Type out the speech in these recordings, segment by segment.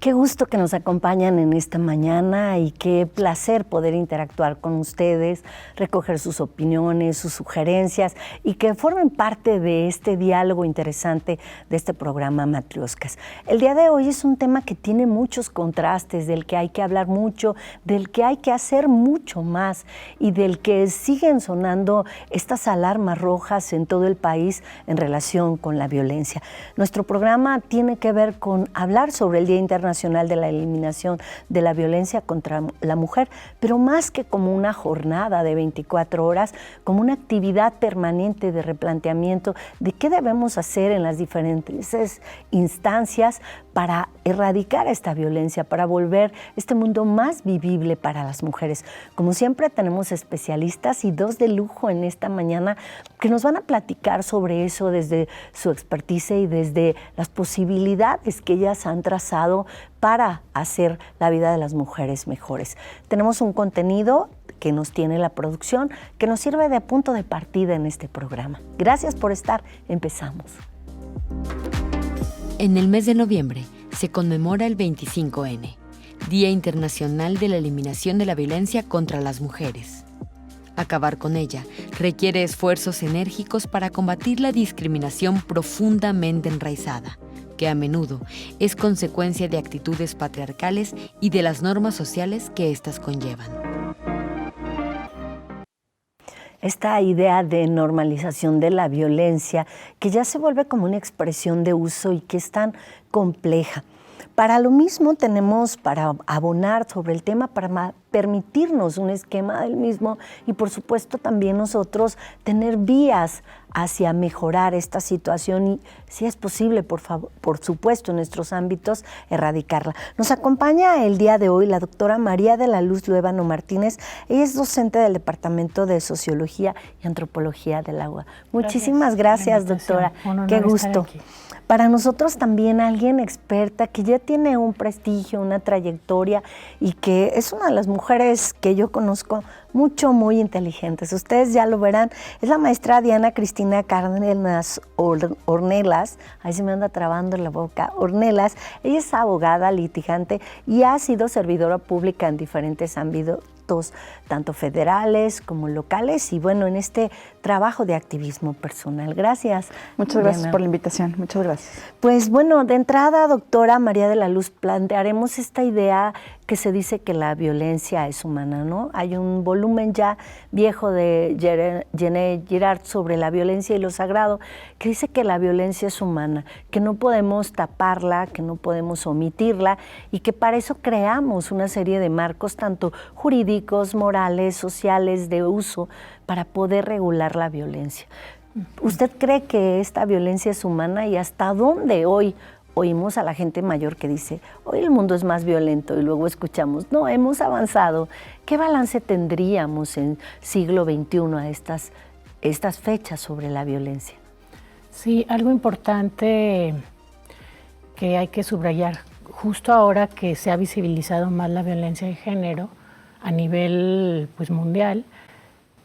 Qué gusto que nos acompañan en esta mañana y qué placer poder interactuar con ustedes, recoger sus opiniones, sus sugerencias y que formen parte de este diálogo interesante de este programa Matrioscas. El día de hoy es un tema que tiene muchos contrastes, del que hay que hablar mucho, del que hay que hacer mucho más y del que siguen sonando estas alarmas rojas en todo el país en relación con la violencia. Nuestro programa tiene que ver con hablar sobre el Día Internacional de la Eliminación de la Violencia contra la Mujer, pero más que como una jornada de 24 horas, como una actividad permanente de replanteamiento de qué debemos hacer en las diferentes instancias para erradicar esta violencia, para volver este mundo más vivible para las mujeres. Como siempre tenemos especialistas y dos de lujo en esta mañana que nos van a platicar sobre eso desde su expertise y desde las posibilidades que ellas han trazado para hacer la vida de las mujeres mejores. Tenemos un contenido que nos tiene la producción, que nos sirve de punto de partida en este programa. Gracias por estar. Empezamos. En el mes de noviembre se conmemora el 25N, Día Internacional de la Eliminación de la Violencia contra las Mujeres. Acabar con ella requiere esfuerzos enérgicos para combatir la discriminación profundamente enraizada, que a menudo es consecuencia de actitudes patriarcales y de las normas sociales que éstas conllevan. Esta idea de normalización de la violencia, que ya se vuelve como una expresión de uso y que es tan compleja. Para lo mismo tenemos para abonar sobre el tema, para permitirnos un esquema del mismo y por supuesto también nosotros tener vías hacia mejorar esta situación y, si es posible, por supuesto, en nuestros ámbitos, erradicarla. Nos acompaña el día de hoy la doctora María de la Luz Luébano Martínez. Ella es docente del Departamento de Sociología y Antropología del Agua. Muchísimas gracias, doctora. Qué gusto. Para nosotros también alguien experta que ya tiene un prestigio, una trayectoria y que es una de las mujeres que yo conozco muy inteligentes. Ustedes ya lo verán. Es la maestra Diana Cristina Cárdenas Ornelas. Ahí se me anda trabando la boca. Ornelas. Ella es abogada, litigante y ha sido servidora pública en diferentes ámbitos, tanto federales como locales y bueno, en este trabajo de activismo personal. Gracias. Muchas gracias por la invitación. Muchas gracias. Pues bueno, de entrada, doctora María de la Luz, plantearemos esta idea que se dice que la violencia es humana, ¿no? Hay un volumen ya viejo de René Girard sobre la violencia y lo sagrado que dice que la violencia es humana, que no podemos taparla, que no podemos omitirla y que para eso creamos una serie de marcos tanto jurídicos, morales, sociales, de uso para poder regular la violencia. ¿Usted cree que esta violencia es humana y hasta dónde hoy oímos a la gente mayor que dice, hoy el mundo es más violento y luego escuchamos, no, hemos avanzado? ¿Qué balance tendríamos en siglo XXI a estas fechas sobre la violencia? Sí, algo importante que hay que subrayar, justo ahora que se ha visibilizado más la violencia de género a nivel mundial,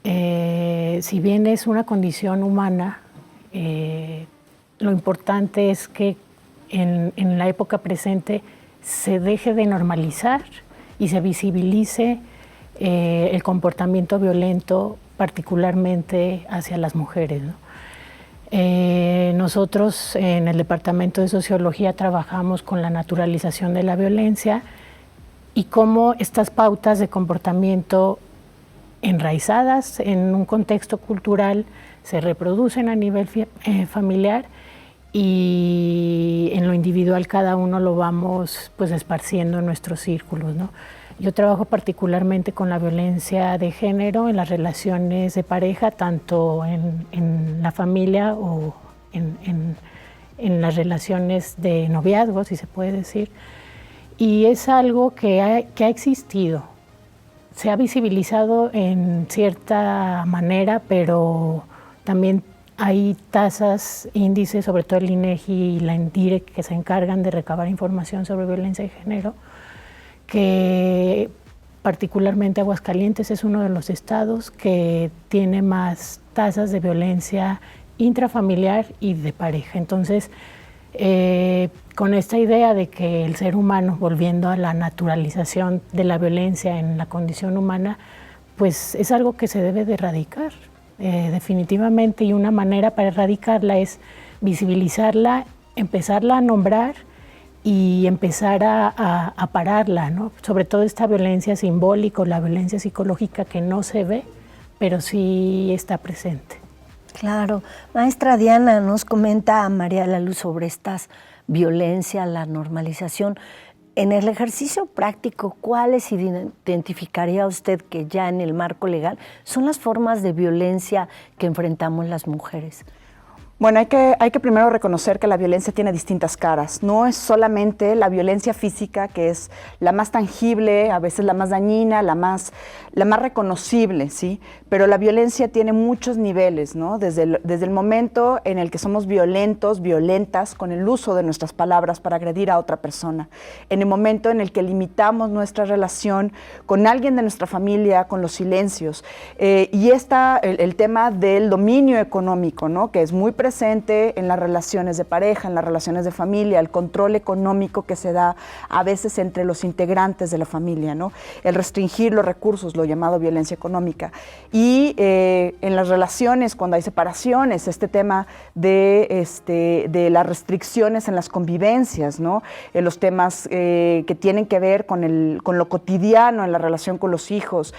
si bien es una condición humana, lo importante es que en la época presente se deje de normalizar y se visibilice el comportamiento violento, particularmente hacia las mujeres, ¿no? Nosotros en el Departamento de Sociología trabajamos con la naturalización de la violencia y cómo estas pautas de comportamiento enraizadas en un contexto cultural se reproducen a nivel familiar y en lo individual cada uno lo vamos esparciendo en nuestros círculos, ¿no? Yo trabajo particularmente con la violencia de género en las relaciones de pareja, tanto en la familia o en las relaciones de noviazgo, si se puede decir. Y es algo que ha existido. Se ha visibilizado en cierta manera, pero también hay tasas, índices, sobre todo el INEGI y la ENDIRE, que se encargan de recabar información sobre violencia de género, que particularmente Aguascalientes es uno de los estados que tiene más tasas de violencia intrafamiliar y de pareja. Entonces, con esta idea de que el ser humano, volviendo a la naturalización de la violencia en la condición humana, pues es algo que se debe de erradicar, definitivamente, y una manera para erradicarla es visibilizarla, empezarla a nombrar y empezar a pararla, ¿no? Sobre todo esta violencia simbólica, la violencia psicológica que no se ve, pero sí está presente. Claro. Maestra Diana, nos comenta a María de la Luz sobre estas violencias, la normalización. En el ejercicio práctico, ¿cuáles identificaría usted que ya en el marco legal son las formas de violencia que enfrentamos las mujeres? Bueno, hay que primero reconocer que la violencia tiene distintas caras. No es solamente la violencia física, que es la más tangible, a veces la más dañina, la más reconocible, ¿sí? Pero la violencia tiene muchos niveles, ¿no? Desde el momento en el que somos violentos, violentas, con el uso de nuestras palabras para agredir a otra persona. En el momento en el que limitamos nuestra relación con alguien de nuestra familia, con los silencios. Y el tema del dominio económico, ¿no? Que es muy presente en las relaciones de pareja, en las relaciones de familia, el control económico que se da a veces entre los integrantes de la familia, ¿no? El restringir los recursos, lo llamado violencia económica. Y en las relaciones, cuando hay separaciones, este tema de las restricciones en las convivencias, ¿no? Los temas que tienen que ver con lo cotidiano en la relación con los hijos.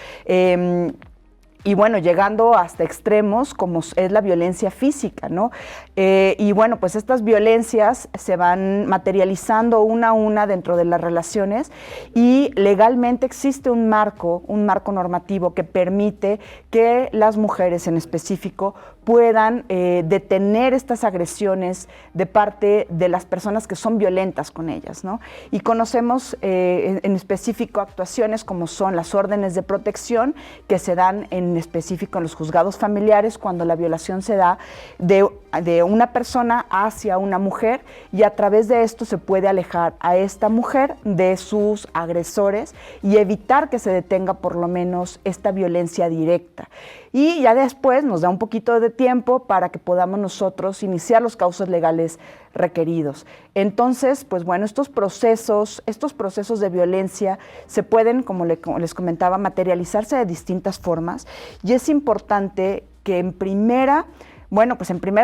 Y bueno, llegando hasta extremos como es la violencia física, ¿no? Y bueno, pues estas violencias se van materializando una a una dentro de las relaciones y legalmente existe un marco normativo que permite que las mujeres en específico puedan detener estas agresiones de parte de las personas que son violentas con ellas, ¿no? Y conocemos en específico actuaciones como son las órdenes de protección que se dan en específico en los juzgados familiares cuando la violación se da de una persona hacia una mujer, y a través de esto se puede alejar a esta mujer de sus agresores y evitar que se detenga por lo menos esta violencia directa. Y ya después nos da un poquito de tiempo para que podamos nosotros iniciar los cauces legales requeridos. Entonces, pues bueno, estos procesos de violencia se pueden, como les comentaba, materializarse de distintas formas, y es importante que en primera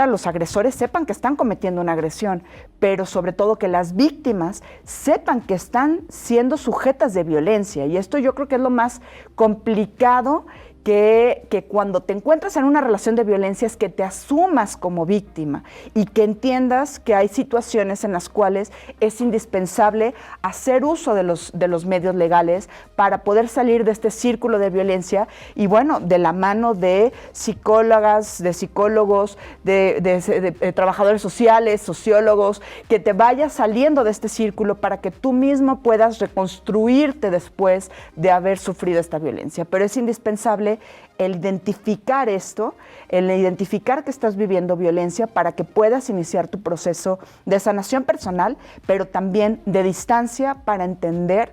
los agresores sepan que están cometiendo una agresión, pero sobre todo que las víctimas sepan que están siendo sujetas de violencia. Y esto yo creo que es lo más complicado, que cuando te encuentras en una relación de violencia es que te asumas como víctima y que entiendas que hay situaciones en las cuales es indispensable hacer uso de los medios legales para poder salir de este círculo de violencia, y bueno, de la mano de psicólogas, de psicólogos, de trabajadores sociales, sociólogos, que te vayas saliendo de este círculo para que tú mismo puedas reconstruirte después de haber sufrido esta violencia. Pero es indispensable el identificar esto, el identificar que estás viviendo violencia para que puedas iniciar tu proceso de sanación personal, pero también de distancia para entender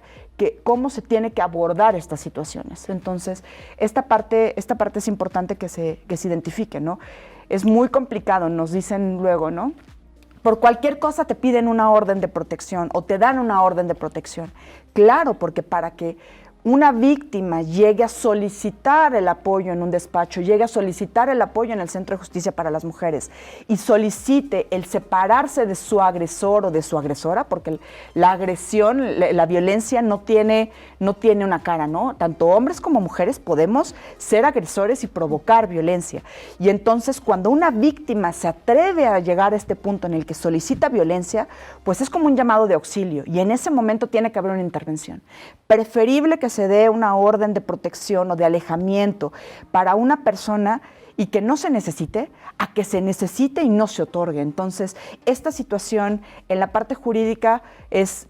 cómo se tiene que abordar estas situaciones. Entonces, esta parte es importante que se identifique, ¿no? Es muy complicado, nos dicen luego, ¿no? Por cualquier cosa te piden una orden de protección o te dan una orden de protección. Claro, porque para que una víctima llegue a solicitar el apoyo en un despacho, llegue a solicitar el apoyo en el Centro de Justicia para las Mujeres y solicite el separarse de su agresor o de su agresora, porque la agresión, la violencia no tiene una cara, ¿no? Tanto hombres como mujeres podemos ser agresores y provocar violencia. Y entonces, cuando una víctima se atreve a llegar a este punto en el que solicita violencia, pues es como un llamado de auxilio, y en ese momento tiene que haber una intervención. Preferible que se dé una orden de protección o de alejamiento para una persona y que no se necesite, a que se necesite y no se otorgue. Entonces, esta situación en la parte jurídica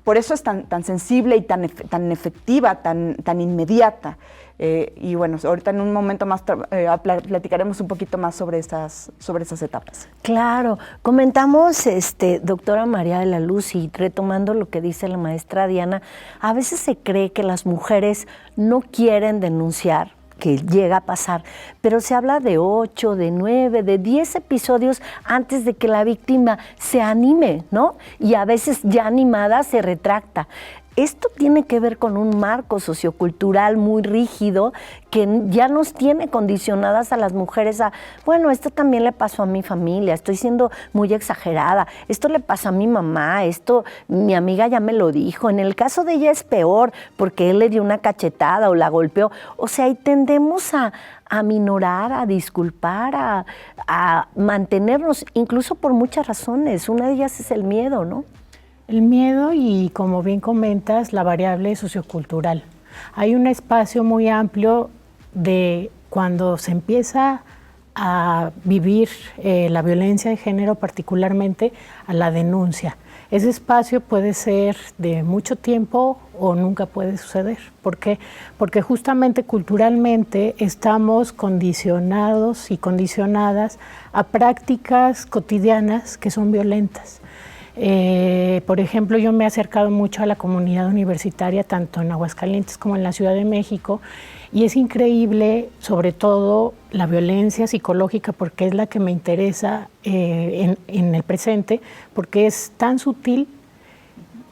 por eso es tan sensible y tan efectiva, tan inmediata. Y bueno, ahorita en un momento más platicaremos un poquito más sobre esas etapas. Claro, comentamos, doctora María de la Luz, y retomando lo que dice la maestra Diana, a veces se cree que las mujeres no quieren denunciar, que llega a pasar, pero se habla de 8, de 9, de 10 episodios antes de que la víctima se anime, ¿no? Y a veces ya animada se retracta. Esto tiene que ver con un marco sociocultural muy rígido que ya nos tiene condicionadas a las mujeres a, bueno, esto también le pasó a mi familia, estoy siendo muy exagerada, esto le pasó a mi mamá, esto mi amiga ya me lo dijo, en el caso de ella es peor porque él le dio una cachetada o la golpeó, o sea, y tendemos a minorar, a disculpar, a mantenernos, incluso por muchas razones, una de ellas es el miedo, ¿no? El miedo y, como bien comentas, la variable sociocultural. Hay un espacio muy amplio de cuando se empieza a vivir la violencia de género, particularmente a la denuncia. Ese espacio puede ser de mucho tiempo o nunca puede suceder. ¿Por qué? Porque justamente culturalmente estamos condicionados y condicionadas a prácticas cotidianas que son violentas. Por ejemplo, yo me he acercado mucho a la comunidad universitaria, tanto en Aguascalientes como en la Ciudad de México, y es increíble, sobre todo, la violencia psicológica, porque es la que me interesa en el presente, porque es tan sutil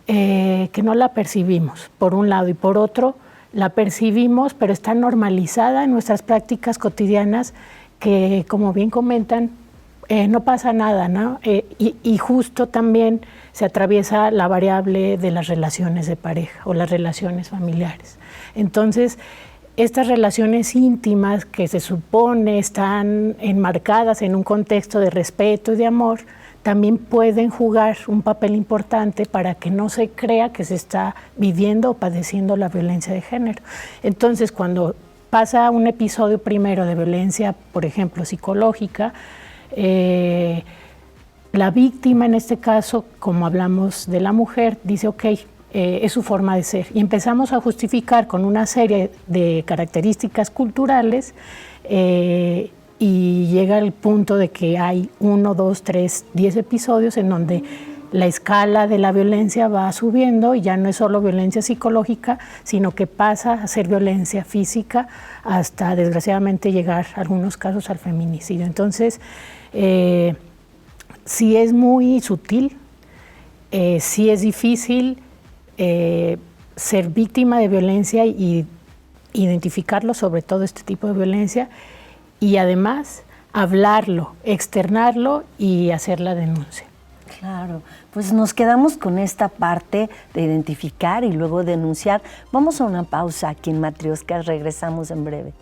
que no la percibimos, por un lado, y por otro, la percibimos, pero está normalizada en nuestras prácticas cotidianas que, como bien comentan, no pasa nada, ¿no? Y justo también se atraviesa la variable de las relaciones de pareja o las relaciones familiares. Entonces, estas relaciones íntimas que se supone están enmarcadas en un contexto de respeto y de amor, también pueden jugar un papel importante para que no se crea que se está viviendo o padeciendo la violencia de género. Entonces, cuando pasa un episodio primero de violencia, por ejemplo, psicológica, la víctima en este caso, como hablamos de la mujer, dice ok, es su forma de ser, y empezamos a justificar con una serie de características culturales y llega el punto de que hay 1, 2, 3, 10 episodios en donde la escala de la violencia va subiendo y ya no es solo violencia psicológica, sino que pasa a ser violencia física hasta desgraciadamente llegar en algunos casos al feminicidio. Entonces, sí es muy sutil, sí es difícil ser víctima de violencia y identificarlo, sobre todo este tipo de violencia, y además hablarlo, externarlo y hacer la denuncia. Claro, pues nos quedamos con esta parte de identificar y luego denunciar. Vamos a una pausa aquí en Matrioscas, regresamos en breve.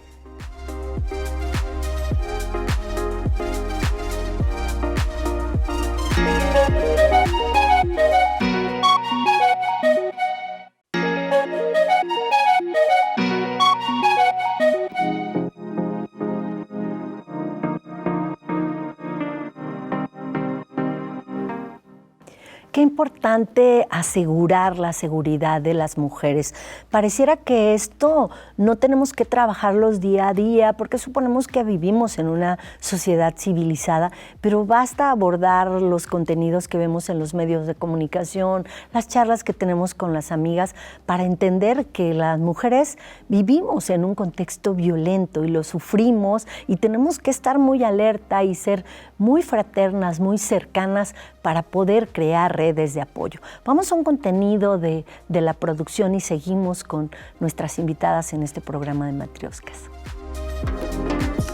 Qué importante asegurar la seguridad de las mujeres. Pareciera que esto no tenemos que trabajarlos día a día porque suponemos que vivimos en una sociedad civilizada, pero basta abordar los contenidos que vemos en los medios de comunicación, las charlas que tenemos con las amigas, para entender que las mujeres vivimos en un contexto violento y lo sufrimos y tenemos que estar muy alerta y ser muy fraternas, muy cercanas para poder crear redes de apoyo. Vamos a un contenido de la producción y seguimos con nuestras invitadas en este programa de Matrioscas.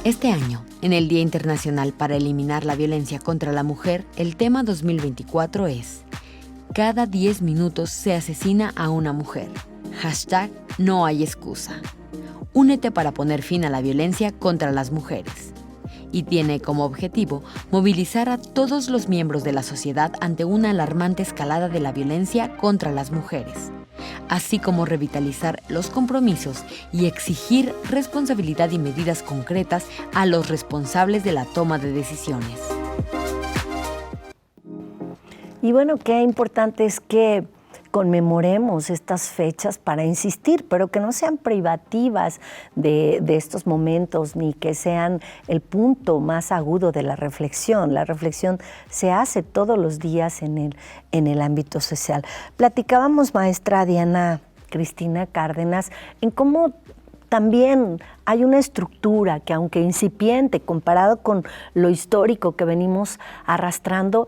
Este año, en el Día Internacional para Eliminar la Violencia contra la Mujer, el tema 2024 es Cada 10 minutos se asesina a una mujer. #No hay excusa. Únete para poner fin a la violencia contra las mujeres. Y tiene como objetivo movilizar a todos los miembros de la sociedad ante una alarmante escalada de la violencia contra las mujeres, así como revitalizar los compromisos y exigir responsabilidad y medidas concretas a los responsables de la toma de decisiones. Y bueno, qué importante es que conmemoremos estas fechas para insistir, pero que no sean privativas de estos momentos ni que sean el punto más agudo de la reflexión. La reflexión se hace todos los días en el ámbito social. Platicábamos, maestra Diana Cristina Cárdenas, en cómo también hay una estructura que, aunque incipiente comparado con lo histórico que venimos arrastrando,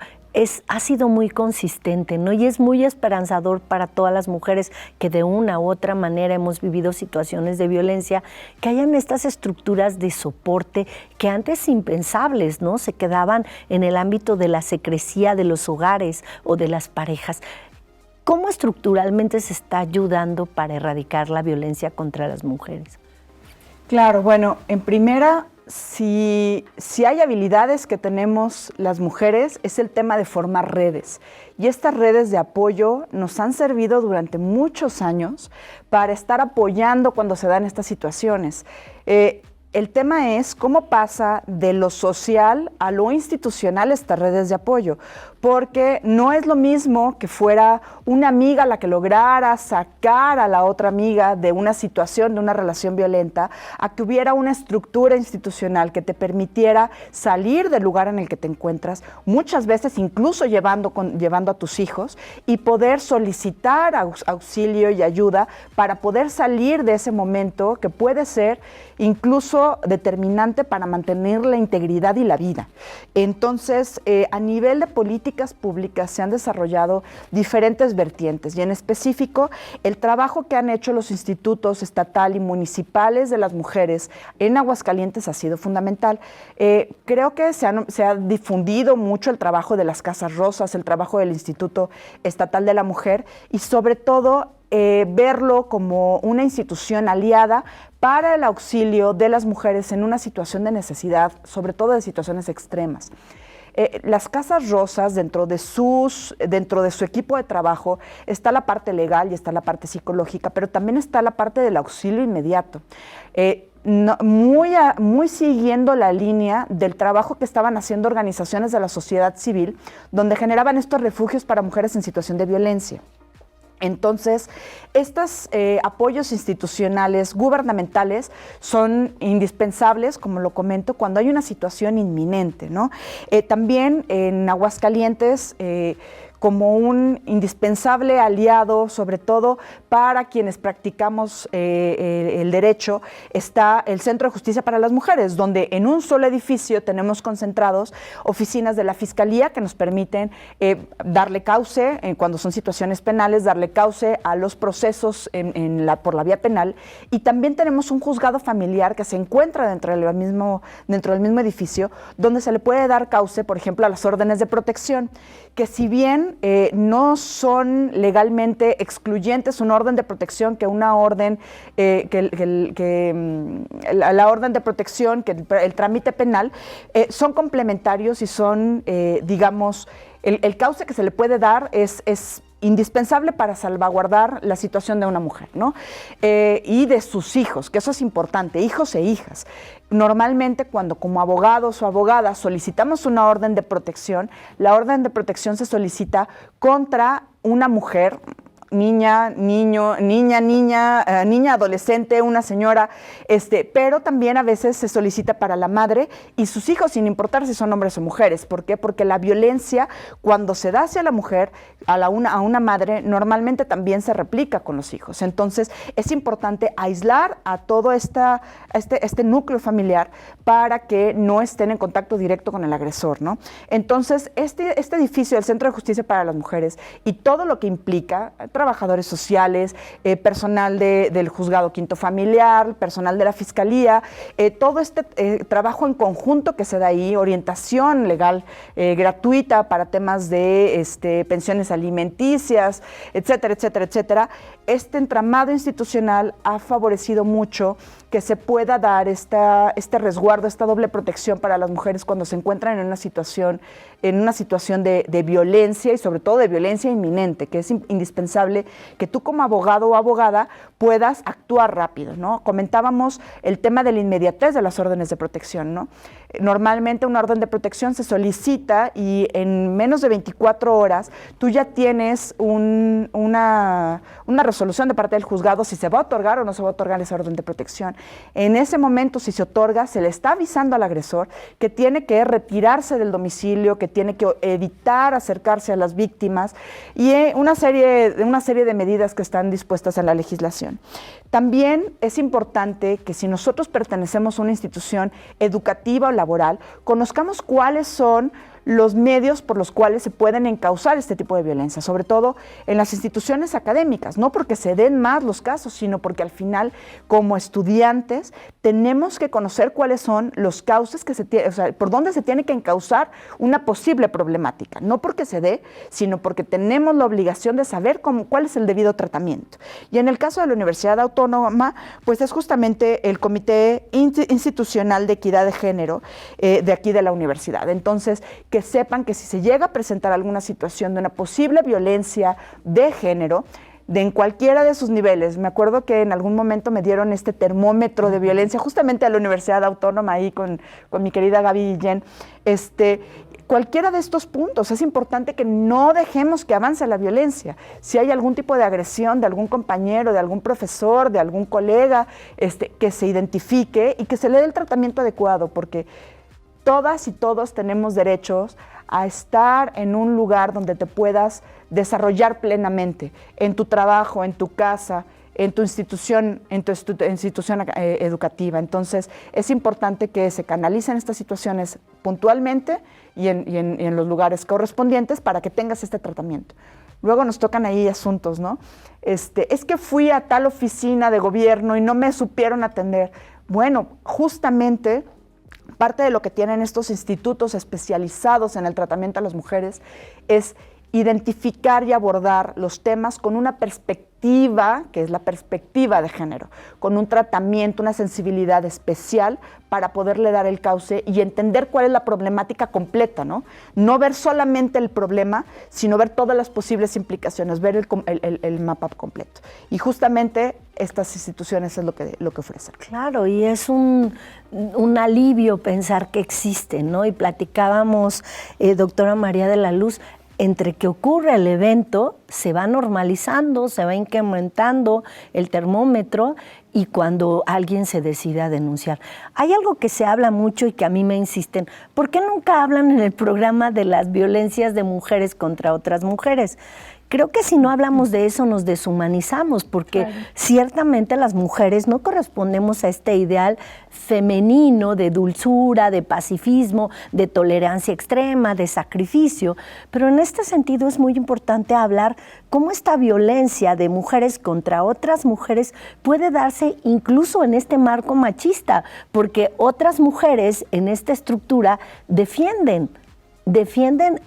ha sido muy consistente, ¿no? Y es muy esperanzador para todas las mujeres que de una u otra manera hemos vivido situaciones de violencia, que hayan estas estructuras de soporte que antes impensables, ¿no? Se quedaban en el ámbito de la secrecía de los hogares o de las parejas. ¿Cómo estructuralmente se está ayudando para erradicar la violencia contra las mujeres? Claro, bueno, en primera, si hay habilidades que tenemos las mujeres, es el tema de formar redes. Y estas redes de apoyo nos han servido durante muchos años para estar apoyando cuando se dan estas situaciones. El tema es cómo pasa de lo social a lo institucional estas redes de apoyo, porque no es lo mismo que fuera una amiga la que lograra sacar a la otra amiga de una situación, de una relación violenta, a que hubiera una estructura institucional que te permitiera salir del lugar en el que te encuentras, muchas veces incluso llevando a tus hijos, y poder solicitar auxilio y ayuda para poder salir de ese momento que puede ser incluso determinante para mantener la integridad y la vida. Entonces, a nivel de políticas públicas se han desarrollado diferentes vertientes y en específico el trabajo que han hecho los institutos estatal y municipales de las mujeres en Aguascalientes ha sido fundamental. Creo que se ha difundido mucho el trabajo de las Casas Rosas, el trabajo del Instituto Estatal de la Mujer y sobre todo verlo como una institución aliada para el auxilio de las mujeres en una situación de necesidad, sobre todo de situaciones extremas. Las Casas Rosas, dentro de su equipo de trabajo, está la parte legal y está la parte psicológica, pero también está la parte del auxilio inmediato. Muy siguiendo la línea del trabajo que estaban haciendo organizaciones de la sociedad civil, donde generaban estos refugios para mujeres en situación de violencia. Entonces, estos apoyos institucionales, gubernamentales, son indispensables, como lo comento, cuando hay una situación inminente, ¿no? También en Aguascalientes, como un indispensable aliado, sobre todo para quienes practicamos el derecho, está el Centro de Justicia para las Mujeres, donde en un solo edificio tenemos concentrados oficinas de la Fiscalía que nos permiten darle cauce, cuando son situaciones penales, darle cauce a los procesos por la vía penal, y también tenemos un juzgado familiar que se encuentra dentro del mismo edificio, donde se le puede dar cauce, por ejemplo, a las órdenes de protección, que si bien no son legalmente excluyentes una orden de protección que una orden, la orden de protección, que el trámite penal, son complementarios y son, digamos, el cauce que se le puede dar es indispensable para salvaguardar la situación de una mujer, ¿no? Y de sus hijos, que eso es importante, hijos e hijas. Normalmente cuando como abogados o abogadas solicitamos una orden de protección, la orden de protección se solicita contra una mujer, niña, adolescente, una señora, pero también a veces se solicita para la madre y sus hijos, sin importar si son hombres o mujeres. ¿Por qué? Porque la violencia, cuando se da hacia la mujer, a una madre, normalmente también se replica con los hijos. Entonces, es importante aislar a todo este núcleo familiar para que no estén en contacto directo con el agresor, ¿no? Entonces, este edificio del Centro de Justicia para las Mujeres y todo lo que implica, trabajadores sociales, personal del Juzgado Quinto Familiar, personal de la Fiscalía, todo este trabajo en conjunto que se da ahí, orientación legal gratuita para temas de pensiones alimenticias, etcétera, etcétera, etcétera. Este entramado institucional ha favorecido mucho que se pueda dar este resguardo, esta doble protección para las mujeres cuando se encuentran en una situación de violencia y sobre todo de violencia inminente, que es indispensable que tú como abogado o abogada puedas actuar rápido, ¿no? Comentábamos el tema de la inmediatez de las órdenes de protección, ¿no? Normalmente una orden de protección se solicita y en menos de 24 horas tú ya tienes una resolución de parte del juzgado si se va a otorgar o no se va a otorgar esa orden de protección. En ese momento, si se otorga, se le está avisando al agresor que tiene que retirarse del domicilio, que tiene que evitar acercarse a las víctimas y una serie de medidas que están dispuestas en la legislación. También es importante que si nosotros pertenecemos a una institución educativa o laboral, conozcamos cuáles son los medios por los cuales se pueden encauzar este tipo de violencia, sobre todo en las instituciones académicas, no porque se den más los casos, sino porque al final, como estudiantes, tenemos que conocer cuáles son los cauces que o sea, por dónde se tiene que encauzar una posible problemática, no porque se dé, sino porque tenemos la obligación de saber cuál es el debido tratamiento. Y en el caso de la Universidad Autónoma, pues es justamente el Comité Institucional de Equidad de Género de aquí de la universidad. Entonces, que sepan que si se llega a presentar alguna situación de una posible violencia de género, en cualquiera de sus niveles. Me acuerdo que en algún momento me dieron este termómetro de violencia, justamente a la Universidad Autónoma, ahí con mi querida Gaby Guillén. Cualquiera de estos puntos, es importante que no dejemos que avance la violencia. Si hay algún tipo de agresión de algún compañero, de algún profesor, de algún colega, que se identifique y que se le dé el tratamiento adecuado, porque todas y todos tenemos derechos a estar en un lugar donde te puedas desarrollar plenamente, en tu trabajo, en tu casa, en tu institución, educativa. Entonces, es importante que se canalicen estas situaciones puntualmente y en los lugares correspondientes para que tengas este tratamiento. Luego nos tocan ahí asuntos, ¿no? Es que fui a tal oficina de gobierno y no me supieron atender. Bueno, justamente parte de lo que tienen estos institutos especializados en el tratamiento a las mujeres es identificar y abordar los temas con una perspectiva, que es la perspectiva de género, con un tratamiento, una sensibilidad especial para poderle dar el cauce y entender cuál es la problemática completa, ¿no? No ver solamente el problema, sino ver todas las posibles implicaciones, ver el mapa completo. Y justamente estas instituciones es lo que ofrecen. Claro, y es un alivio pensar que existen, ¿no? Y platicábamos, doctora María de la Luz, entre que ocurre el evento, se va normalizando, se va incrementando el termómetro y cuando alguien se decide a denunciar. Hay algo que se habla mucho y que a mí me insisten, ¿por qué nunca hablan en el programa de las violencias de mujeres contra otras mujeres? Creo que si no hablamos de eso nos deshumanizamos, porque claro, ciertamente las mujeres no correspondemos a este ideal femenino de dulzura, de pacifismo, de tolerancia extrema, de sacrificio, pero en este sentido es muy importante hablar cómo esta violencia de mujeres contra otras mujeres puede darse incluso en este marco machista, porque otras mujeres en esta estructura defienden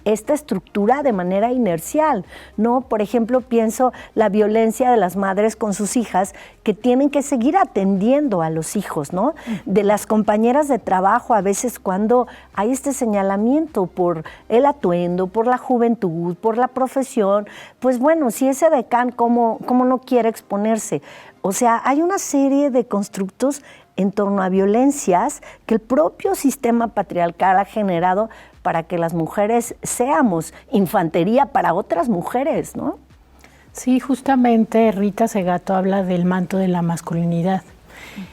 esta estructura de manera inercial, ¿no? Por ejemplo, pienso la violencia de las madres con sus hijas que tienen que seguir atendiendo a los hijos, ¿no? De las compañeras de trabajo, a veces cuando hay este señalamiento por el atuendo, por la juventud, por la profesión, pues bueno, si ese decán, ¿cómo no quiere exponerse? O sea, hay una serie de constructos en torno a violencias que el propio sistema patriarcal ha generado para que las mujeres seamos infantería para otras mujeres, ¿no? Sí, justamente Rita Segato habla del manto de la masculinidad.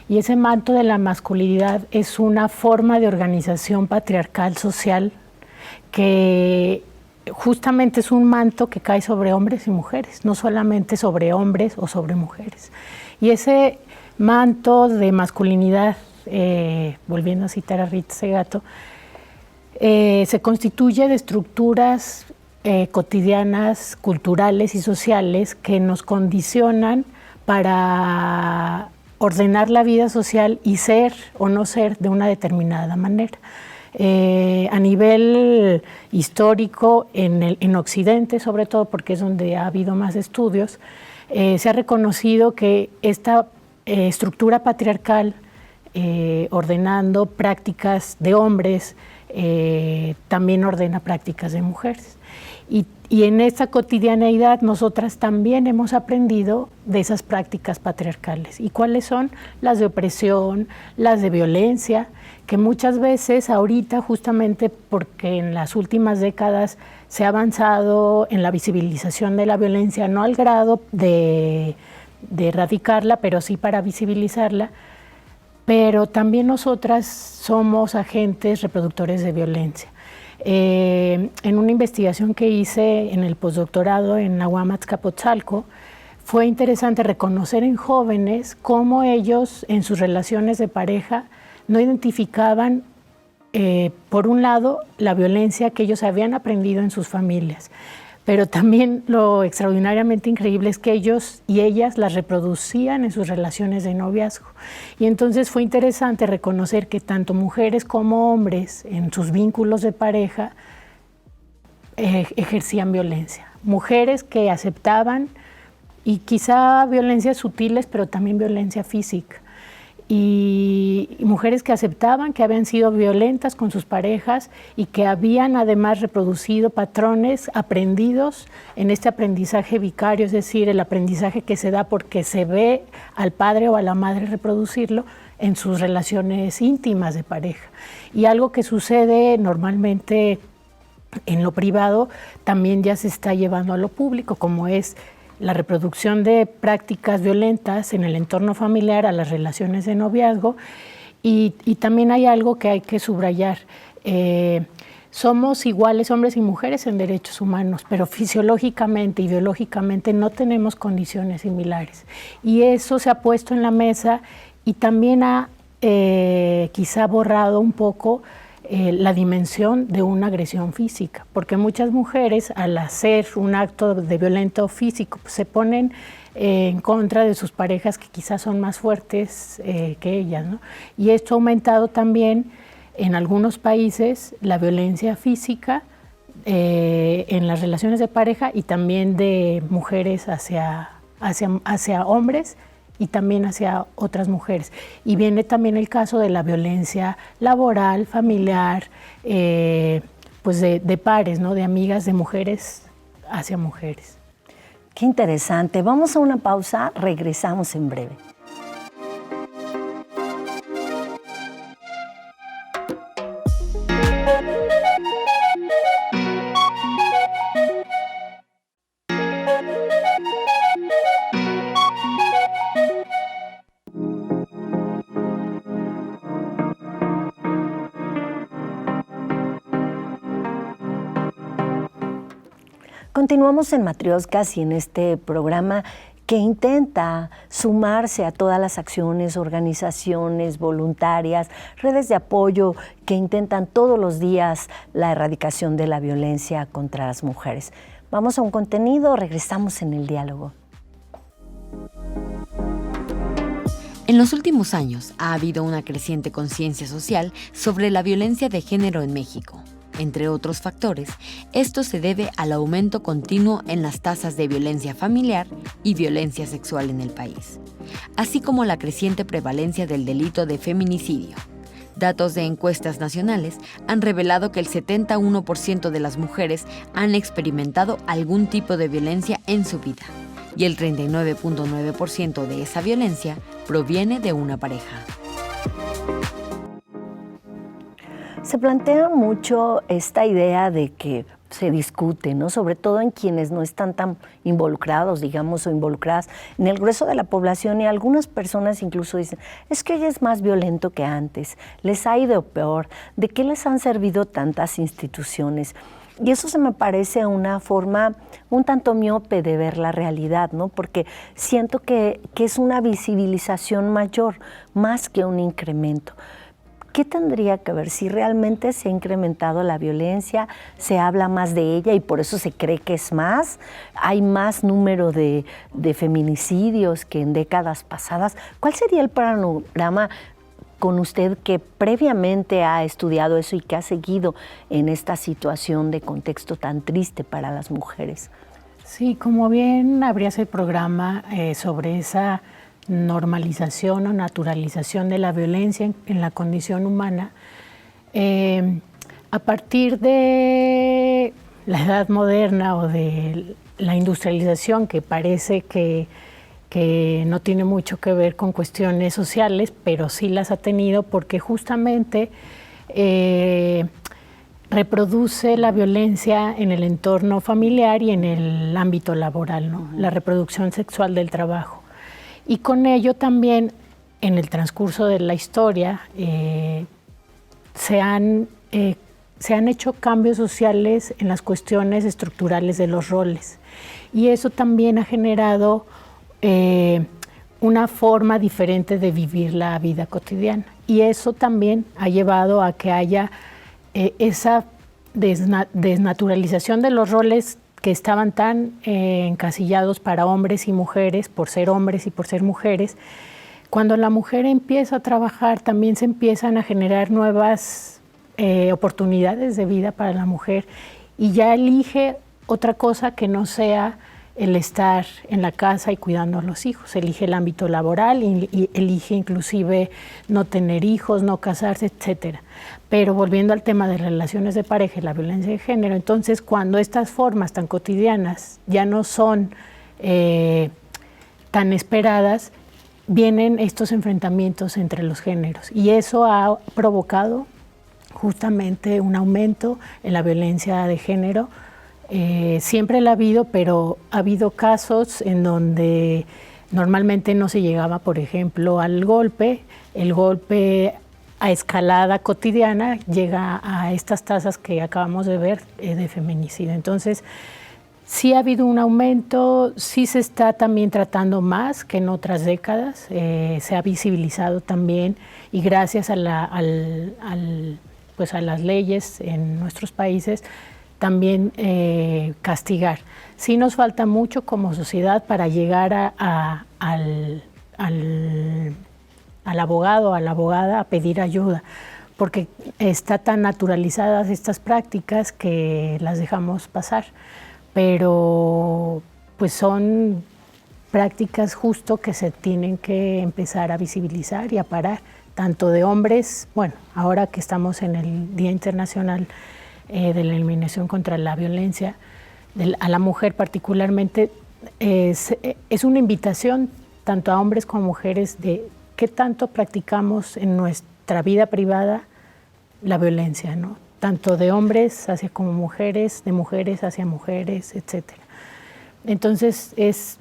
Y ese manto de la masculinidad es una forma de organización patriarcal social que justamente es un manto que cae sobre hombres y mujeres, no solamente sobre hombres o sobre mujeres. Y ese manto de masculinidad, volviendo a citar a Rita Segato, se constituye de estructuras cotidianas, culturales y sociales que nos condicionan para ordenar la vida social y ser o no ser de una determinada manera. A nivel histórico, en Occidente, sobre todo porque es donde ha habido más estudios, se ha reconocido que esta estructura patriarcal, ordenando prácticas de hombres, también ordena prácticas de mujeres. Y en esa cotidianeidad nosotras también hemos aprendido de esas prácticas patriarcales. ¿Y cuáles son? Las de opresión, las de violencia, que muchas veces ahorita, justamente porque en las últimas décadas se ha avanzado en la visibilización de la violencia, no al grado de erradicarla, pero sí para visibilizarla, pero también nosotras somos agentes reproductores de violencia. En una investigación que hice en el postdoctorado en Nahuatl, fue interesante reconocer en jóvenes cómo ellos en sus relaciones de pareja no identificaban, por un lado, la violencia que ellos habían aprendido en sus familias, pero también lo extraordinariamente increíble es que ellos y ellas las reproducían en sus relaciones de noviazgo. Y entonces fue interesante reconocer que tanto mujeres como hombres en sus vínculos de pareja ejercían violencia. Mujeres que aceptaban, y quizá violencias sutiles, pero también violencia física. Y mujeres que aceptaban que habían sido violentas con sus parejas y que habían además reproducido patrones aprendidos en este aprendizaje vicario, es decir, el aprendizaje que se da porque se ve al padre o a la madre reproducirlo en sus relaciones íntimas de pareja. Y algo que sucede normalmente en lo privado también ya se está llevando a lo público, como es la reproducción de prácticas violentas en el entorno familiar a las relaciones de noviazgo. Y también hay algo que hay que subrayar. Somos iguales hombres y mujeres en derechos humanos, pero fisiológicamente y biológicamente no tenemos condiciones similares. Y eso se ha puesto en la mesa y también ha quizá borrado un poco la dimensión de una agresión física, porque muchas mujeres al hacer un acto de violento físico pues, se ponen en contra de sus parejas que quizás son más fuertes que ellas, ¿no? Y esto ha aumentado también en algunos países la violencia física en las relaciones de pareja y también de mujeres hacia hombres y también hacia otras mujeres. Y viene también el caso de la violencia laboral, familiar, pues de pares, ¿no? De amigas de mujeres hacia mujeres. Qué interesante. Vamos a una pausa, regresamos en breve. Continuamos en Matrioscas y en este programa que intenta sumarse a todas las acciones, organizaciones voluntarias, redes de apoyo que intentan todos los días la erradicación de la violencia contra las mujeres. Vamos a un contenido, regresamos en el diálogo. En los últimos años ha habido una creciente conciencia social sobre la violencia de género en México. Entre otros factores, esto se debe al aumento continuo en las tasas de violencia familiar y violencia sexual en el país, así como la creciente prevalencia del delito de feminicidio. Datos de encuestas nacionales han revelado que el 71% de las mujeres han experimentado algún tipo de violencia en su vida, y el 39.9% de esa violencia proviene de una pareja. Se plantea mucho esta idea de que se discute, ¿no? Sobre todo en quienes no están tan involucrados, digamos, o involucradas en el grueso de la población, y algunas personas incluso dicen, es que ella es más violento que antes, les ha ido peor, ¿de qué les han servido tantas instituciones? Y eso se me parece una forma un tanto miope de ver la realidad, ¿no? Porque siento que es una visibilización mayor, más que un incremento. ¿Qué tendría que ver? Si realmente se ha incrementado la violencia, se habla más de ella y por eso se cree que es más, hay más número de feminicidios que en décadas pasadas. ¿Cuál sería el panorama con usted que previamente ha estudiado eso y que ha seguido en esta situación de contexto tan triste para las mujeres? Sí, como bien abrías el programa sobre esa normalización o naturalización de la violencia en la condición humana, a partir de la edad moderna o de la industrialización, que parece que no tiene mucho que ver con cuestiones sociales, pero sí las ha tenido porque justamente reproduce la violencia en el entorno familiar y en el ámbito laboral, ¿no? La reproducción sexual del trabajo. Y con ello también en el transcurso de la historia se han hecho cambios sociales en las cuestiones estructurales de los roles. Y eso también ha generado una forma diferente de vivir la vida cotidiana. Y eso también ha llevado a que haya esa desnaturalización de los roles que estaban tan encasillados para hombres y mujeres, por ser hombres y por ser mujeres. Cuando la mujer empieza a trabajar, también se empiezan a generar nuevas oportunidades de vida para la mujer y ya elige otra cosa que no sea el estar en la casa y cuidando a los hijos. Elige el ámbito laboral y elige inclusive no tener hijos, no casarse, etcétera. Pero volviendo al tema de relaciones de pareja y la violencia de género, entonces cuando estas formas tan cotidianas ya no son tan esperadas, vienen estos enfrentamientos entre los géneros y eso ha provocado justamente un aumento en la violencia de género. Siempre la ha habido, pero ha habido casos en donde normalmente no se llegaba, por ejemplo, al golpe. El golpe a escalada cotidiana llega a estas tasas que acabamos de ver de feminicidio. Entonces, sí ha habido un aumento, sí se está también tratando más que en otras décadas, se ha visibilizado también y gracias a pues a las leyes en nuestros países también castigar. Sí nos falta mucho como sociedad para llegar al abogado, a la abogada a pedir ayuda, porque está tan naturalizadas estas prácticas que las dejamos pasar. Pero pues son prácticas justo que se tienen que empezar a visibilizar y a parar, tanto de hombres, bueno, ahora que estamos en el Día Internacional de la Eliminación contra la Violencia, a la mujer particularmente, es una invitación tanto a hombres como a mujeres de qué tanto practicamos en nuestra vida privada la violencia, ¿no? Tanto de hombres hacia como mujeres, de mujeres hacia mujeres, etc. Entonces es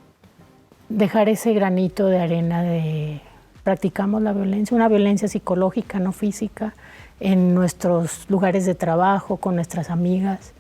dejar ese granito de arena de practicamos la violencia, una violencia psicológica, no física, en nuestros lugares de trabajo, con nuestras amigas.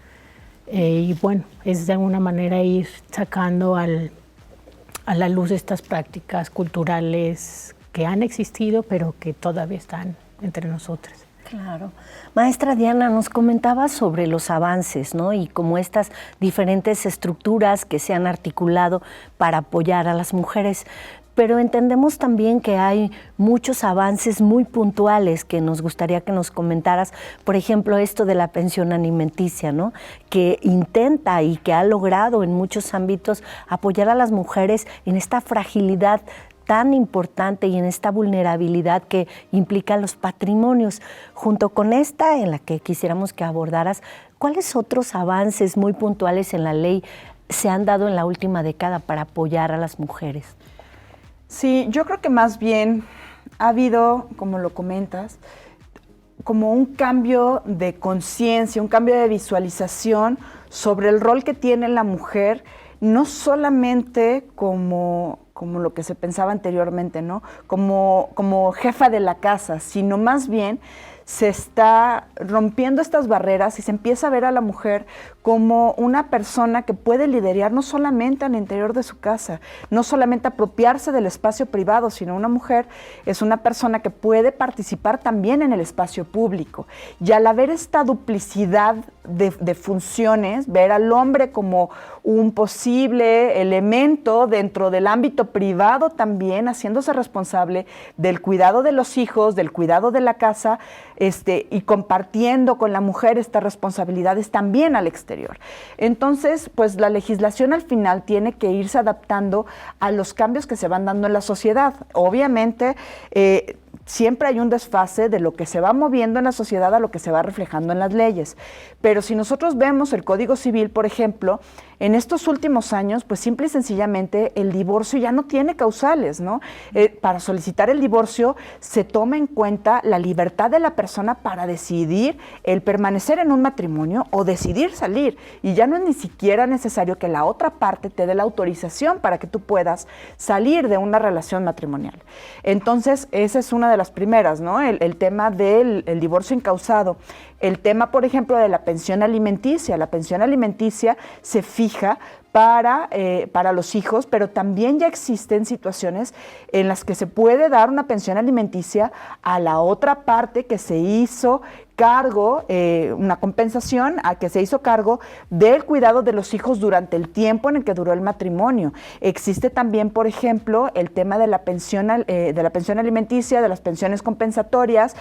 Y bueno, es de alguna manera ir sacando a la luz estas prácticas culturales que han existido, pero que todavía están entre nosotras. Claro. Maestra Diana, nos comentaba sobre los avances, ¿no? Y como estas diferentes estructuras que se han articulado para apoyar a las mujeres. Pero entendemos también que hay muchos avances muy puntuales que nos gustaría que nos comentaras. Por ejemplo, esto de la pensión alimenticia, ¿no? Que intenta y que ha logrado en muchos ámbitos apoyar a las mujeres en esta fragilidad tan importante y en esta vulnerabilidad que implica los patrimonios. Junto con esta, en la que quisiéramos que abordaras, ¿cuáles otros avances muy puntuales en la ley se han dado en la última década para apoyar a las mujeres? Sí, yo creo que más bien ha habido, como lo comentas, como un cambio de conciencia, un cambio de visualización sobre el rol que tiene la mujer, no solamente como lo que se pensaba anteriormente, ¿no? Como jefa de la casa, sino más bien se está rompiendo estas barreras y se empieza a ver a la mujer como una persona que puede liderar no solamente al interior de su casa, no solamente apropiarse del espacio privado, sino una mujer es una persona que puede participar también en el espacio público. Y al haber esta duplicidad de funciones, ver al hombre como un posible elemento dentro del ámbito privado también, haciéndose responsable del cuidado de los hijos, del cuidado de la casa, y compartiendo con la mujer estas responsabilidades también al exterior. Entonces, pues la legislación al final tiene que irse adaptando a los cambios que se van dando en la sociedad. Obviamente, siempre hay un desfase de lo que se va moviendo en la sociedad a lo que se va reflejando en las leyes. Pero si nosotros vemos el Código Civil, por ejemplo, en estos últimos años, pues simple y sencillamente el divorcio ya no tiene causales, ¿no? Para solicitar el divorcio se toma en cuenta la libertad de la persona para decidir el permanecer en un matrimonio o decidir salir. Y ya no es ni siquiera necesario que la otra parte te dé la autorización para que tú puedas salir de una relación matrimonial. Entonces, esa es una de las primeras, ¿no? El tema del divorcio incausado. El tema, por ejemplo, de la pensión alimenticia. La pensión alimenticia se fija para los hijos, pero también ya existen situaciones en las que se puede dar una pensión alimenticia a la otra parte que se hizo cargo, una compensación a que se hizo cargo del cuidado de los hijos durante el tiempo en el que duró el matrimonio. Existe también, por ejemplo, el tema de la pensión alimenticia, de las pensiones compensatorias.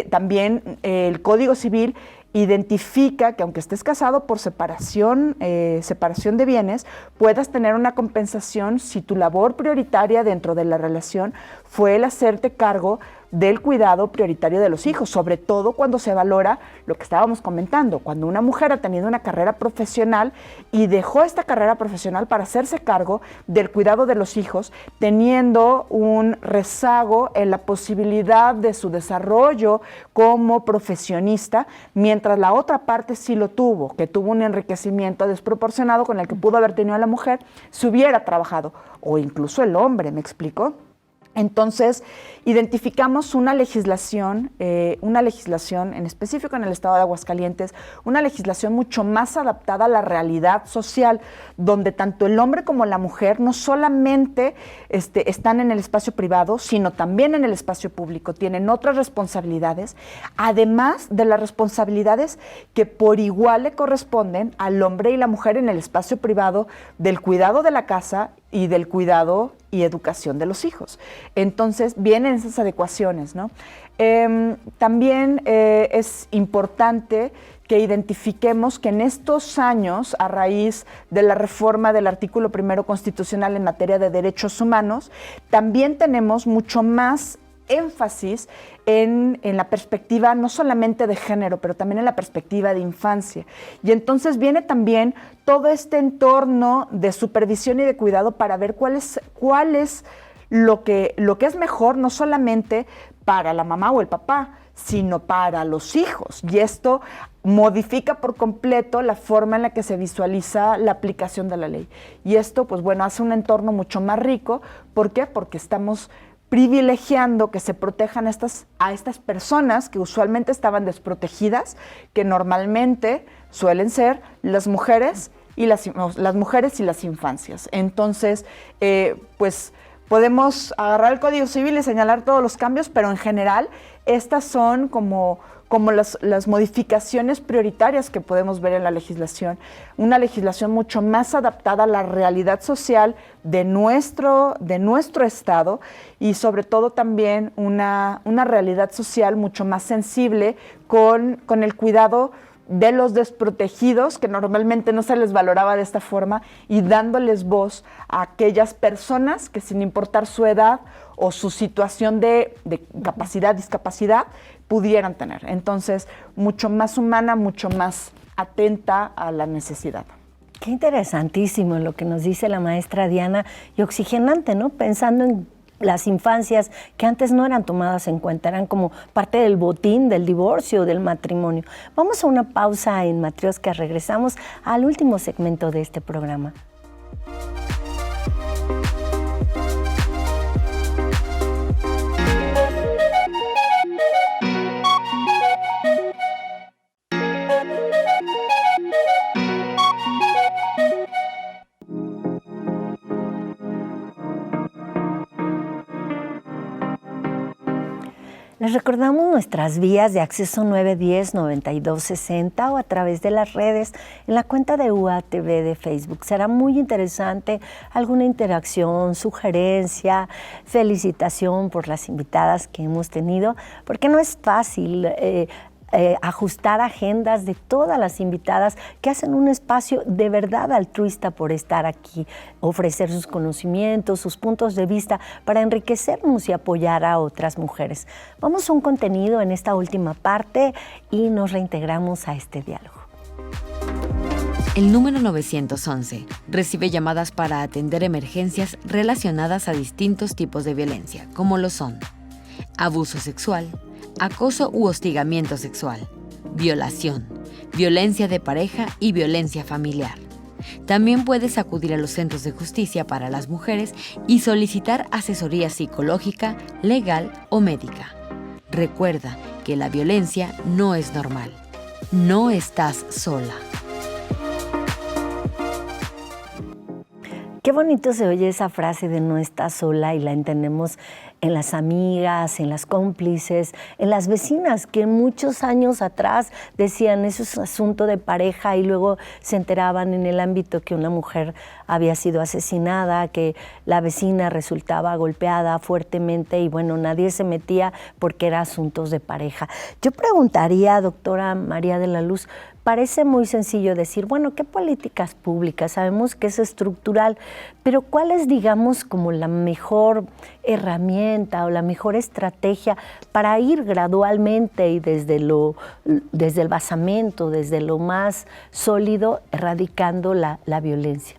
También el Código Civil identifica que aunque estés casado por separación de bienes, puedas tener una compensación si tu labor prioritaria dentro de la relación fue el hacerte cargo del cuidado prioritario de los hijos, sobre todo cuando se valora lo que estábamos comentando, cuando una mujer ha tenido una carrera profesional y dejó esta carrera profesional para hacerse cargo del cuidado de los hijos, teniendo un rezago en la posibilidad de su desarrollo como profesionista, mientras la otra parte sí lo tuvo, que tuvo un enriquecimiento desproporcionado con el que pudo haber tenido la mujer si hubiera trabajado, o incluso el hombre, ¿me explico? Entonces, identificamos una legislación en específico en el estado de Aguascalientes, una legislación mucho más adaptada a la realidad social, donde tanto el hombre como la mujer no solamente están en el espacio privado, sino también en el espacio público, tienen otras responsabilidades, además de las responsabilidades que por igual le corresponden al hombre y la mujer en el espacio privado del cuidado de la casa y del cuidado y educación de los hijos. Entonces vienen esas adecuaciones, ¿no? También es importante que identifiquemos que en estos años, a raíz de la reforma del artículo 1 constitucional en materia de derechos humanos, también tenemos mucho más énfasis en la perspectiva no solamente de género, pero también en la perspectiva de infancia. Y entonces viene también todo este entorno de supervisión y de cuidado para ver cuál es lo que es mejor, no solamente para la mamá o el papá, sino para los hijos. Y esto modifica por completo la forma en la que se visualiza la aplicación de la ley. Y esto, pues bueno, hace un entorno mucho más rico. ¿Por qué? Porque estamos privilegiando que se protejan a estas personas que usualmente estaban desprotegidas, que normalmente suelen ser las mujeres y las infancias. Entonces, pues podemos agarrar el Código Civil y señalar todos los cambios, pero en general estas son como las modificaciones prioritarias que podemos ver en la legislación. Una legislación mucho más adaptada a la realidad social de nuestro estado y sobre todo también una realidad social mucho más sensible con el cuidado de los desprotegidos, que normalmente no se les valoraba de esta forma, y dándoles voz a aquellas personas que, sin importar su edad o su situación de discapacidad, pudieran tener. Entonces, mucho más humana, mucho más atenta a la necesidad. Qué interesantísimo lo que nos dice la maestra Diana, y oxigenante, ¿no? Pensando en las infancias que antes no eran tomadas en cuenta, eran como parte del botín, del divorcio, del matrimonio. Vamos a una pausa en Matrioska, regresamos al último segmento de este programa. Les recordamos nuestras vías de acceso 910-9260 o a través de las redes en la cuenta de UATV de Facebook. Será muy interesante alguna interacción, sugerencia, felicitación por las invitadas que hemos tenido, porque no es fácil ajustar agendas de todas las invitadas que hacen un espacio de verdad altruista por estar aquí, ofrecer sus conocimientos, sus puntos de vista para enriquecernos y apoyar a otras mujeres. Vamos a un contenido en esta última parte y nos reintegramos a este diálogo. El número 911 recibe llamadas para atender emergencias relacionadas a distintos tipos de violencia, como lo son abuso sexual, acoso u hostigamiento sexual, violación, violencia de pareja y violencia familiar. También puedes acudir a los centros de justicia para las mujeres y solicitar asesoría psicológica, legal o médica. Recuerda que la violencia no es normal. No estás sola. Qué bonito se oye esa frase de no estás sola y la entendemos en las amigas, en las cómplices, en las vecinas que muchos años atrás decían eso es un asunto de pareja y luego se enteraban en el ámbito que una mujer había sido asesinada, que la vecina resultaba golpeada fuertemente y bueno, nadie se metía porque eran asuntos de pareja. Yo preguntaría, doctora María de la Luz, parece muy sencillo decir, bueno, ¿qué políticas públicas? Sabemos que es estructural, pero ¿cuál es, digamos, como la mejor herramienta o la mejor estrategia para ir gradualmente y desde el basamento, desde lo más sólido, erradicando la violencia?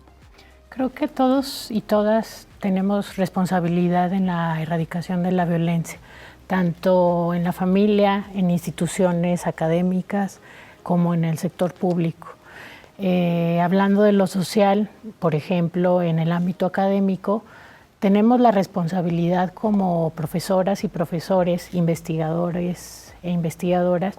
Creo que todos y todas tenemos responsabilidad en la erradicación de la violencia, tanto en la familia, en instituciones académicas, como en el sector público. Hablando de lo social, por ejemplo, en el ámbito académico, tenemos la responsabilidad como profesoras y profesores, investigadores e investigadoras,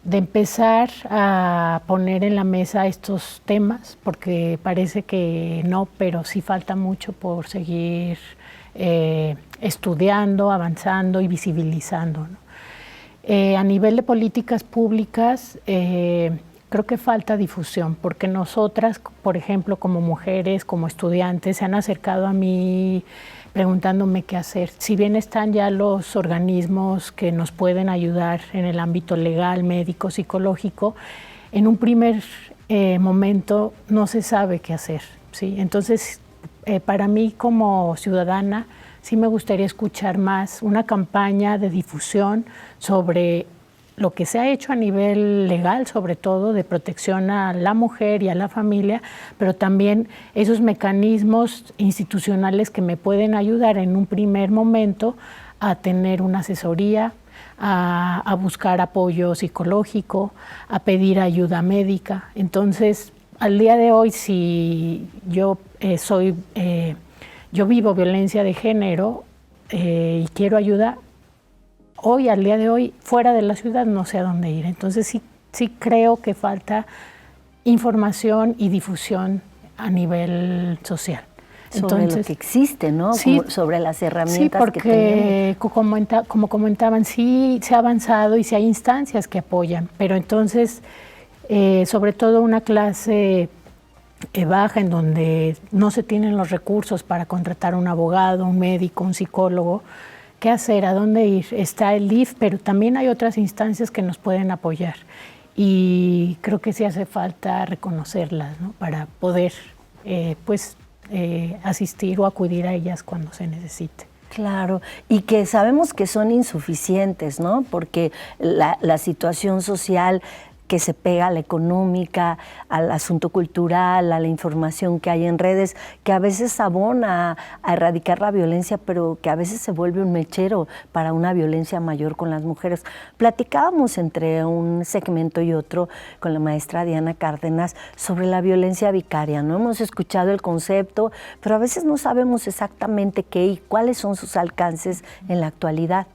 de empezar a poner en la mesa estos temas, porque parece que no, pero sí falta mucho por seguir estudiando, avanzando y visibilizando, ¿no? A nivel de políticas públicas, creo que falta difusión, porque nosotras, por ejemplo, como mujeres, como estudiantes, se han acercado a mí preguntándome qué hacer. Si bien están ya los organismos que nos pueden ayudar en el ámbito legal, médico, psicológico, en un primer momento no se sabe qué hacer, ¿sí? Entonces, para mí como ciudadana, sí me gustaría escuchar más una campaña de difusión sobre lo que se ha hecho a nivel legal, sobre todo de protección a la mujer y a la familia, pero también esos mecanismos institucionales que me pueden ayudar en un primer momento a tener una asesoría, a buscar apoyo psicológico, a pedir ayuda médica. Entonces, al día de hoy, si yo yo vivo violencia de género y quiero ayuda, hoy, al día de hoy, fuera de la ciudad no sé a dónde ir. Entonces sí creo que falta información y difusión a nivel social. Sobre lo que existe, ¿no? Sí, como sobre las herramientas sí, porque, que tenemos. como comentaban, sí se ha avanzado y sí hay instancias que apoyan, pero entonces, sobre todo una clase baja en donde no se tienen los recursos para contratar un abogado, un médico, un psicólogo, ¿qué hacer? ¿A dónde ir? Está el DIF, pero también hay otras instancias que nos pueden apoyar y creo que sí hace falta reconocerlas, ¿no? Para poder asistir o acudir a ellas cuando se necesite. Claro, y que sabemos que son insuficientes, ¿no? Porque la situación social que se pega a la económica, al asunto cultural, a la información que hay en redes, que a veces abona a erradicar la violencia, pero que a veces se vuelve un mechero para una violencia mayor con las mujeres. Platicábamos entre un segmento y otro con la maestra Diana Cárdenas sobre la violencia vicaria, ¿no? Hemos escuchado el concepto, pero a veces no sabemos exactamente qué y cuáles son sus alcances en la actualidad.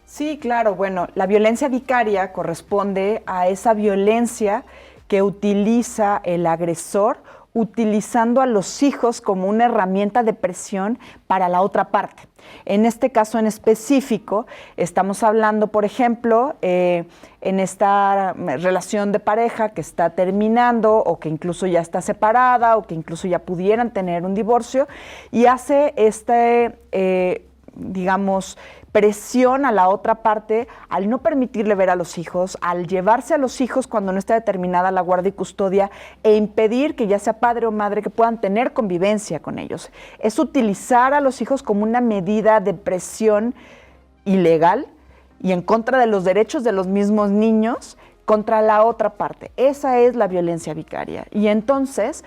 Sí, claro. Bueno, la violencia vicaria corresponde a esa violencia que utiliza el agresor utilizando a los hijos como una herramienta de presión para la otra parte. En este caso en específico, estamos hablando, por ejemplo, en esta relación de pareja que está terminando o que incluso ya está separada o que incluso ya pudieran tener un divorcio y hace digamos, presión a la otra parte al no permitirle ver a los hijos, al llevarse a los hijos cuando no está determinada la guardia y custodia e impedir que ya sea padre o madre que puedan tener convivencia con ellos. Es utilizar a los hijos como una medida de presión ilegal y en contra de los derechos de los mismos niños contra la otra parte. Esa es la violencia vicaria. Y entonces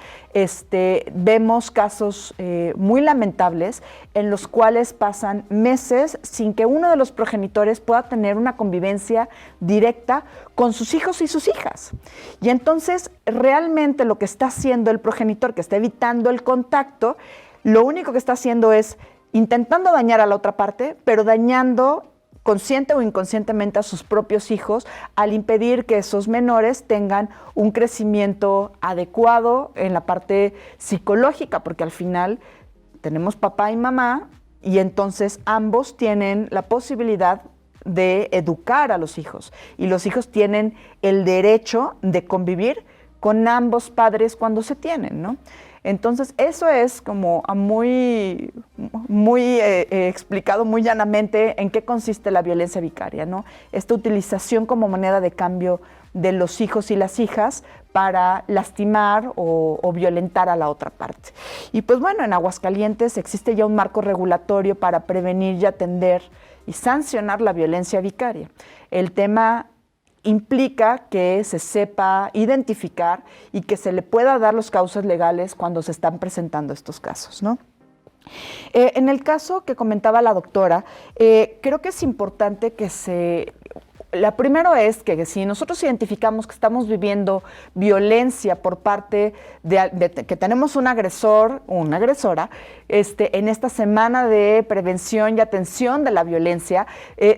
vemos casos muy lamentables en los cuales pasan meses sin que uno de los progenitores pueda tener una convivencia directa con sus hijos y sus hijas. Y entonces realmente lo que está haciendo el progenitor, que está evitando el contacto, lo único que está haciendo es intentando dañar a la otra parte, pero dañando consciente o inconscientemente a sus propios hijos al impedir que esos menores tengan un crecimiento adecuado en la parte psicológica, porque al final tenemos papá y mamá y entonces ambos tienen la posibilidad de educar a los hijos y los hijos tienen el derecho de convivir con ambos padres cuando se tienen, ¿no? Entonces, eso es como muy explicado muy llanamente en qué consiste la violencia vicaria, ¿no? Esta utilización como moneda de cambio de los hijos y las hijas para lastimar o violentar a la otra parte. Y pues bueno, en Aguascalientes existe ya un marco regulatorio para prevenir y atender y sancionar la violencia vicaria. El tema implica que se sepa identificar y que se le pueda dar los cauces legales cuando se están presentando estos casos, ¿no? En el caso que comentaba la doctora, creo que es importante que la primero es que si nosotros identificamos que estamos viviendo violencia por parte de que tenemos un agresor o una agresora, en esta semana de prevención y atención de la violencia,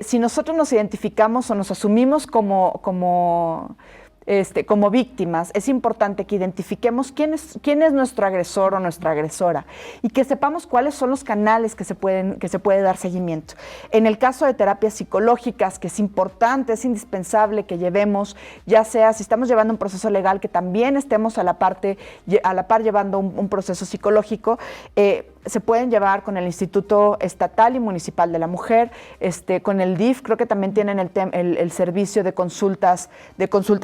si nosotros nos identificamos o nos asumimos como víctimas, es importante que identifiquemos quién es nuestro agresor o nuestra agresora y que sepamos cuáles son los canales que se puede dar seguimiento. En el caso de terapias psicológicas, que es importante, es indispensable que llevemos, ya sea si estamos llevando un proceso legal, que también estemos a la par llevando un proceso psicológico, se pueden llevar con el Instituto Estatal y Municipal de la Mujer, con el DIF, creo que también tienen el servicio de consultas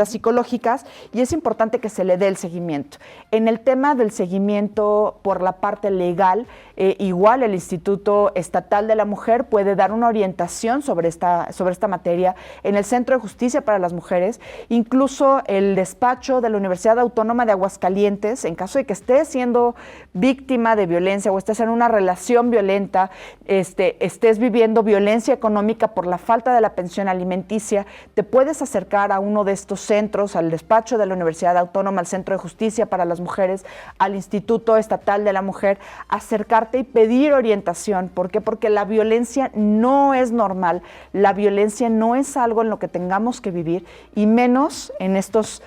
psicológicas y es importante que se le dé el seguimiento. En el tema del seguimiento por la parte legal, igual el Instituto Estatal de la Mujer puede dar una orientación sobre esta materia en el Centro de Justicia para las Mujeres, incluso el despacho de la Universidad Autónoma de Aguascalientes, en caso de que estés siendo víctima de violencia o estés en una relación violenta, estés viviendo violencia económica por la falta de la pensión alimenticia, te puedes acercar a uno de estos centros, al despacho de la Universidad Autónoma, al Centro de Justicia para las Mujeres, al Instituto Estatal de la Mujer, acercarte y pedir orientación. ¿Por qué? Porque la violencia no es normal, la violencia no es algo en lo que tengamos que vivir y menos en estos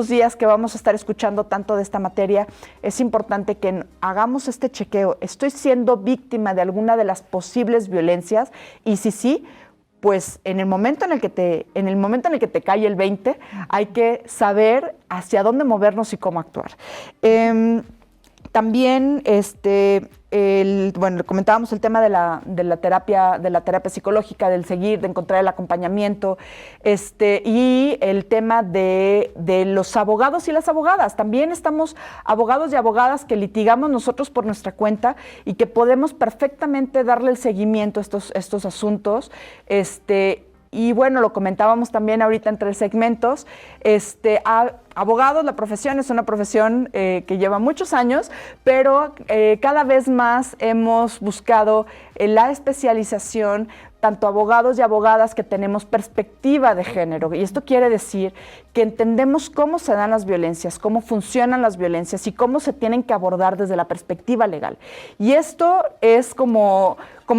días que vamos a estar escuchando tanto de esta materia. Es importante que hagamos este chequeo. ¿Estoy siendo víctima de alguna de las posibles violencias? Y si sí, pues en el momento en el que te cae el 20, hay que saber hacia dónde movernos y cómo actuar. También, comentábamos el tema de la terapia psicológica, del seguir, de encontrar el acompañamiento, y el tema de los abogados y las abogadas. También estamos abogados y abogadas que litigamos nosotros por nuestra cuenta y que podemos perfectamente darle el seguimiento a estos asuntos. Y bueno, lo comentábamos también ahorita entre segmentos, abogados, la profesión es una profesión que lleva muchos años, pero cada vez más hemos buscado la especialización, tanto abogados y abogadas que tenemos perspectiva de género. Y esto quiere decir que entendemos cómo se dan las violencias, cómo funcionan las violencias y cómo se tienen que abordar desde la perspectiva legal. Y esto es como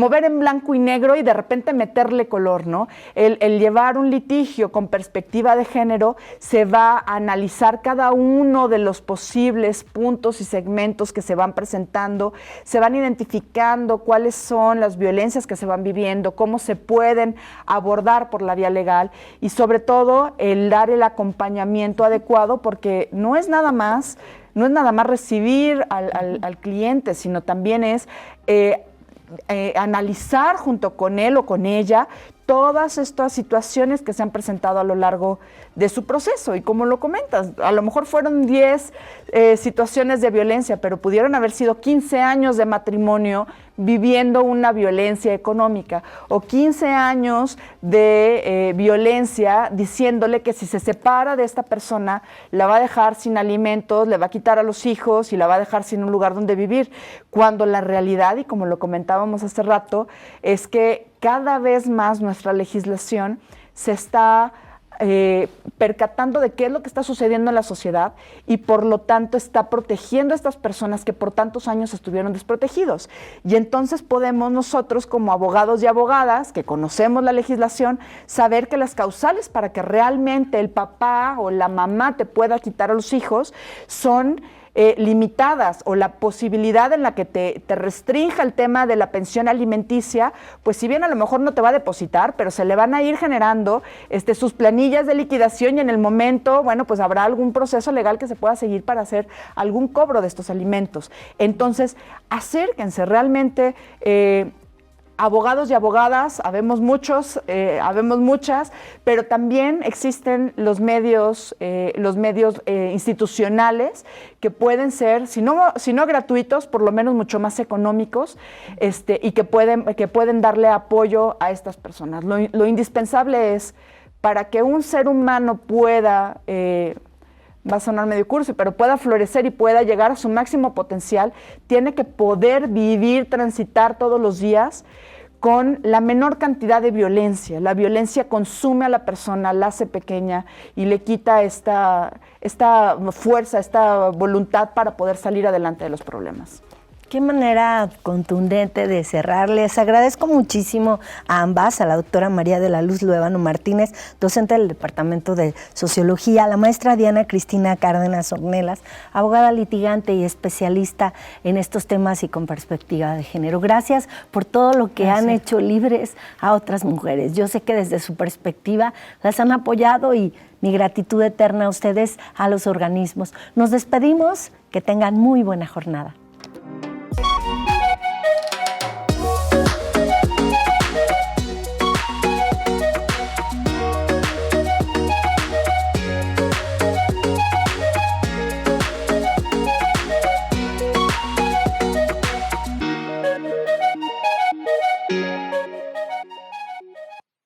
ver en blanco y negro y de repente meterle color, ¿no? El llevar un litigio con perspectiva de género, se va a analizar cada uno de los posibles puntos y segmentos que se van presentando, se van identificando cuáles son las violencias que se van viviendo, cómo se pueden abordar por la vía legal y sobre todo el dar el acompañamiento adecuado, porque no es nada más recibir al cliente, sino también es analizar junto con él o con ella todas estas situaciones que se han presentado a lo largo de su proceso. Y como lo comentas, a lo mejor fueron 10 situaciones de violencia, pero pudieron haber sido 15 años de matrimonio viviendo una violencia económica, o 15 años de violencia diciéndole que si se separa de esta persona la va a dejar sin alimentos, le va a quitar a los hijos y la va a dejar sin un lugar donde vivir, cuando la realidad, y como lo comentábamos hace rato, es que cada vez más nuestra legislación se está percatando de qué es lo que está sucediendo en la sociedad y por lo tanto está protegiendo a estas personas que por tantos años estuvieron desprotegidos. Y entonces podemos nosotros como abogados y abogadas que conocemos la legislación saber que las causales para que realmente el papá o la mamá te pueda quitar a los hijos son limitadas, o la posibilidad en la que te restrinja el tema de la pensión alimenticia, pues si bien a lo mejor no te va a depositar, pero se le van a ir generando sus planillas de liquidación y en el momento, bueno, pues habrá algún proceso legal que se pueda seguir para hacer algún cobro de estos alimentos. Entonces, acérquense realmente. Abogados y abogadas, habemos muchos, habemos muchas, pero también existen los medios institucionales que pueden ser, si no gratuitos, por lo menos mucho más económicos, y que pueden darle apoyo a estas personas. Lo indispensable es, para que un ser humano pueda, va a sonar medio cursi, pero pueda florecer y pueda llegar a su máximo potencial, tiene que poder vivir, transitar todos los días con la menor cantidad de violencia. La violencia consume a la persona, la hace pequeña y le quita esta fuerza, esta voluntad para poder salir adelante de los problemas. Qué manera contundente de cerrar. Les agradezco muchísimo a ambas, a la doctora María de la Luz Luevano Martínez, docente del Departamento de Sociología, a la maestra Diana Cristina Cárdenas Ornelas, abogada litigante y especialista en estos temas y con perspectiva de género. Gracias por todo lo que han hecho libres a otras mujeres. Yo sé que desde su perspectiva las han apoyado y mi gratitud eterna a ustedes, a los organismos. Nos despedimos, que tengan muy buena jornada.